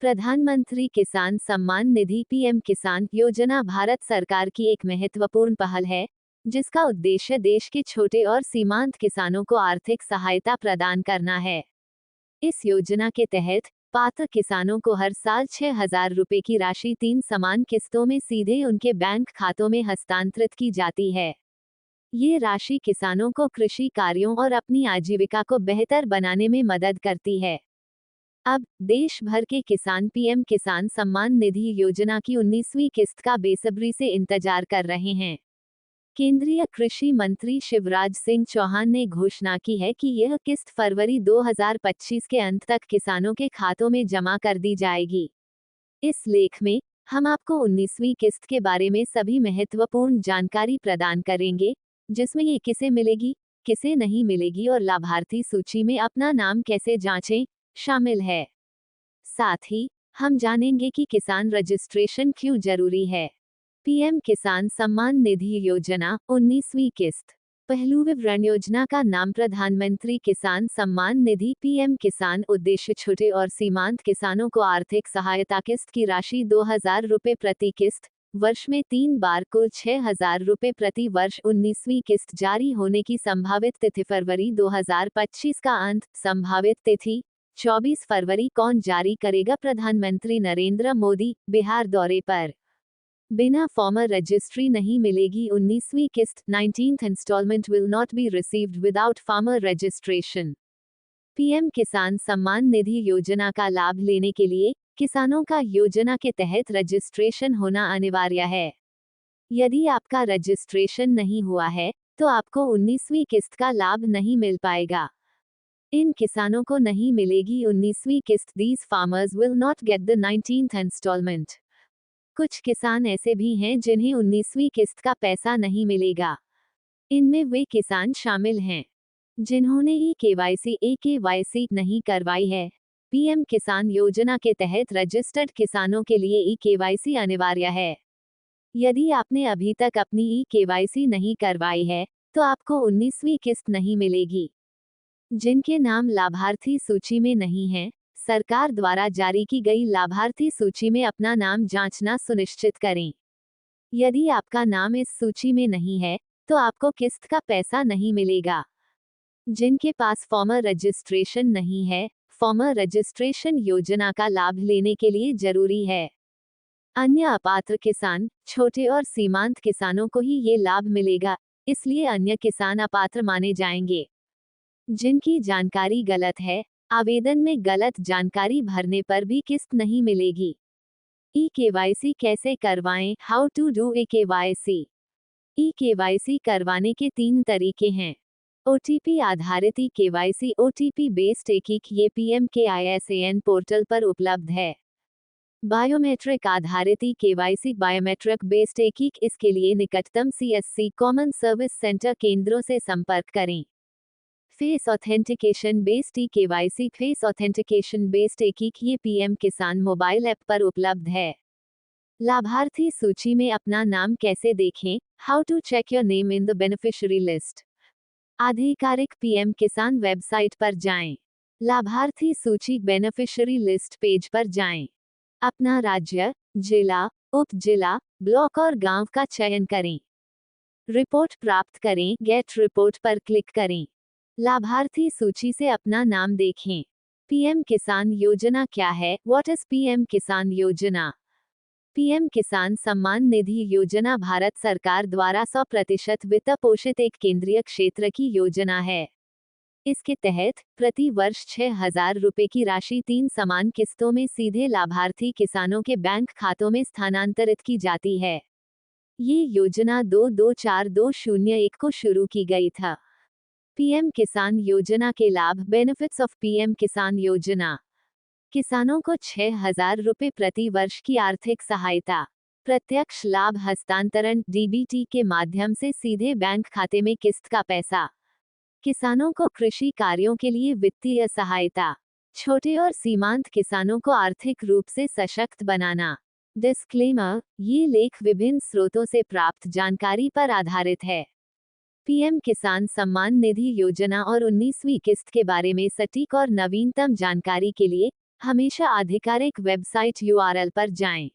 प्रधानमंत्री किसान सम्मान निधि पीएम किसान योजना भारत सरकार की एक महत्वपूर्ण पहल है, जिसका उद्देश्य देश के छोटे और सीमांत किसानों को आर्थिक सहायता प्रदान करना है। इस योजना के तहत पात्र किसानों को हर साल 6,000 रुपए की राशि 3 समान किस्तों में सीधे उनके बैंक खातों में हस्तांतरित की जाती है। ये राशि किसानों को कृषि कार्यों और अपनी आजीविका को बेहतर बनाने में मदद करती है। अब देश भर के किसान पीएम किसान सम्मान निधि योजना की 19वीं किस्त का बेसब्री से इंतजार कर रहे हैं। केंद्रीय कृषि मंत्री शिवराज सिंह चौहान ने घोषणा की है कि यह किस्त फरवरी 2025 के अंत तक किसानों के खातों में जमा कर दी जाएगी। इस लेख में हम आपको 19वीं किस्त के बारे में सभी महत्वपूर्ण जानकारी प्रदान करेंगे, जिसमें ये किसे मिलेगी, किसे नहीं मिलेगी और लाभार्थी सूची में अपना नाम कैसे जांचें शामिल है। साथ ही हम जानेंगे कि किसान रजिस्ट्रेशन क्यों जरूरी है। पीएम किसान सम्मान निधि योजना 19वीं किस्त। पहलू विवरण। योजना का नाम प्रधानमंत्री किसान सम्मान निधि पीएम किसान। उद्देश्य छोटे और सीमांत किसानों को आर्थिक सहायता। किस्त की राशि 2,000 रुपए प्रति किस्त, वर्ष में 3 बार, कुल 6,000 रुपए प्रति वर्ष। 19वीं किस्त जारी होने की संभावित तिथि फरवरी 2025 का अंत। संभावित तिथि 24 फरवरी। कौन जारी करेगा? प्रधानमंत्री नरेंद्र मोदी। बिहार दौरे पर। बिना फॉर्मर रजिस्ट्री नहीं मिलेगी 19वीं किस्त। 19th installment will not be received without farmer registration. PM Kisan Samman निधि योजना का लाभ लेने के लिए किसानों का योजना के तहत रजिस्ट्रेशन होना अनिवार्य है। यदि आपका रजिस्ट्रेशन नहीं हुआ है, तो आपको 19वीं किस्त का लाभ नहीं मिल पाएगा। इन किसानों को नहीं मिलेगी 19वीं किस्त। These farmers will not get the 19th installment। कुछ किसान ऐसे भी हैं जिन्हें 19वीं किस्त का पैसा नहीं मिलेगा। इनमें वे किसान शामिल हैं जिन्होंने ई-केवाईसी नहीं करवाई है। पीएम किसान योजना के तहत रजिस्टर्ड किसानों के लिए ई-केवाईसी अनिवार्य है। यदि आपने अभी तक अपनी ई-केवाईसी नहीं करवाई है, तो आपको 19वीं किस्त नहीं मिलेगी। जिनके नाम लाभार्थी सूची में नहीं है, सरकार द्वारा जारी की गई लाभार्थी सूची में अपना नाम जांचना सुनिश्चित करें। यदि आपका नाम इस सूची में नहीं है, तो आपको किस्त का पैसा नहीं मिलेगा। जिनके पास फॉर्मर रजिस्ट्रेशन नहीं है, फॉर्मर रजिस्ट्रेशन योजना का लाभ लेने के लिए जरूरी है। अन्य अपात्र किसान, छोटे और सीमांत किसानों को ही ये लाभ मिलेगा, इसलिए अन्य किसान अपात्र माने जाएंगे। जिनकी जानकारी गलत है, आवेदन में गलत जानकारी भरने पर भी किस्त नहीं मिलेगी। ई-केवाईसी कैसे करवाएं? How to do e KYC. E KYC करवाने के 3 तरीके हैं। ओटीपी आधारित ई-केवाईसी। ओटीपी बेस्ड एकीक। ये पीएम-KISAN पोर्टल पर उपलब्ध है। बायोमेट्रिक आधारित ई-केवाईसी। Biometric based एकीक। इसके लिए निकटतम CSC कॉमन सर्विस सेंटर केंद्रों से संपर्क करें। Face authentication based e KYC. Face authentication based एकीक। ये पीएम किसान मोबाइल ऐप पर उपलब्ध है। लाभार्थी सूची में अपना नाम कैसे देखें? How to check your name in the beneficiary list. आधिकारिक पीएम किसान वेबसाइट पर जाएं। लाभार्थी सूची बेनिफिशियरी लिस्ट पेज पर जाएं। अपना राज्य, जिला, उप जिला, ब्लॉक और गांव का चयन करें। रिपोर्ट प्राप्त करें। गेट रिपोर्ट पर क्लिक करें। लाभार्थी सूची से अपना नाम देखें। पीएम किसान योजना क्या है? व्हाट इज पीएम किसान योजना? पीएम किसान सम्मान निधि योजना भारत सरकार द्वारा 100% वित्त पोषित एक केंद्रीय क्षेत्र की योजना है। इसके तहत प्रति वर्ष 6,000 रुपए की राशि 3 समान किस्तों में सीधे लाभार्थी किसानों के बैंक खातों में स्थानांतरित की जाती है। ये योजना 2-2-4-2-0-1 को शुरू की गई था। पीएम किसान योजना के लाभ। बेनिफिट्स ऑफ पीएम किसान योजना। किसानों को 6,000 रुपए प्रति वर्ष की आर्थिक सहायता। प्रत्यक्ष लाभ हस्तांतरण डीबीटी के माध्यम से सीधे बैंक खाते में किस्त का पैसा। किसानों को कृषि कार्यों के लिए वित्तीय सहायता। छोटे और सीमांत किसानों को आर्थिक रूप से सशक्त बनाना। डिस्क्लेमर: ये लेख विभिन्न स्रोतों से प्राप्त जानकारी पर आधारित है। पीएम किसान सम्मान निधि योजना और 19वीं किस्त के बारे में सटीक और नवीनतम जानकारी के लिए हमेशा आधिकारिक वेबसाइट URL पर जाएं।